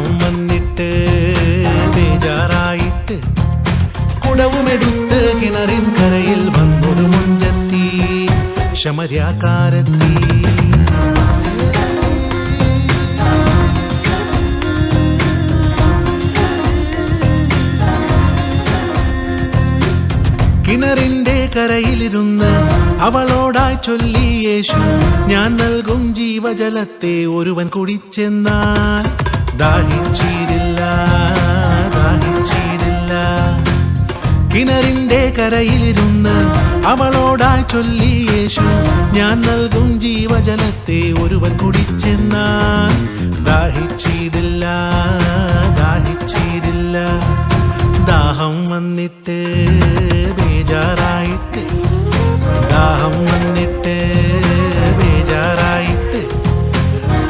ദാഹം വന്നിട്ട് ബേജാറായിട്ട് കുടവുമെടുത്ത് കിണറിൻ കരയിൽ വന്നൊരു മുഞ്ചത്തി ശമര്യാക്കാരത്തി. കിണറിന്റെ കരയിലിരുന്ന് അവളോടായി ചൊല്ലി യേശു, ഞാൻ നൽകും ജീവജലത്തെ ഒരുവൻ കുടിച്ചെന്നാൽ ദാഹിച്ചിരില്ല, ദാഹിച്ചിരില്ല. കിണറിന്റെ കരയിലിരുന്ന് അവളോടായി ചൊല്ലി യേശു, ഞാൻ നൽകും ജീവജലത്തെ ഒരുവൻ കുടിച്ചെന്നാൽ ദാഹിച്ചിരില്ല, ദാഹിച്ചിരില്ല. ദാഹം വന്നിട്ട് ബേജാറായിട്ട്, ദാഹം വന്നിട്ട് ബേജാറായിട്ട്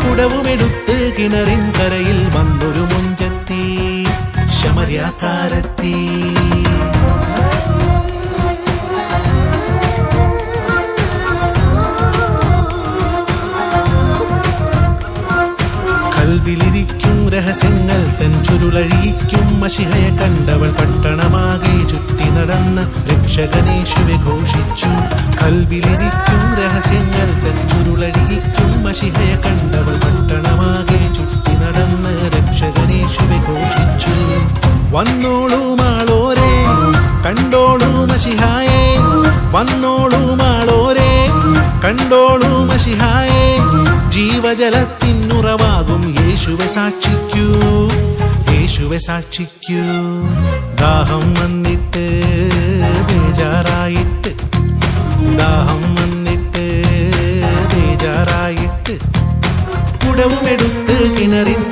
കുടവുമെടുത്ത് കിണറിൻ കരയിൽ വന്നൊരു മുഞ്ചത്തി ശമര്യാക്കാരത്തി. കൽവിലിരിക്കും രഹസ്യങ്ങൾ തൻ ചുരുളഴിക്കും മശിഹയെ കണ്ടവൾ പട്ടണമാകെ ചുറ്റി നടന്ന് രക്ഷകനേശുവെ ഘോഷിച്ചു. കൽവിലിരിക്കും രഹസ്യങ്ങൾ തൻ ചുരുളഴിക്കും മശിഹയെ കണ്ടവൾ പട്ടണമാകെ ചുറ്റി നടന്ന് രക്ഷകനേശുവെ ഘോഷിച്ചു. വന്നോളൂ മാളോരെ, കണ്ടോളൂ മശിഹായെ, വന്നോളൂ മാളോരെ, കണ്ടോളൂ മശിഹായെ. ജീവജലത്തിനുറവാകും യേശുവെ സാക്ഷിക്കൂ, യേശുവെ സാക്ഷിക്കൂ. ദാഹം വന്നിട്ട് ബേജാറായിട്ട്, ദാഹം വന്നിട്ട് ബേജാറായിട്ട് കുടവുമെടുത്ത് കിണറിൻ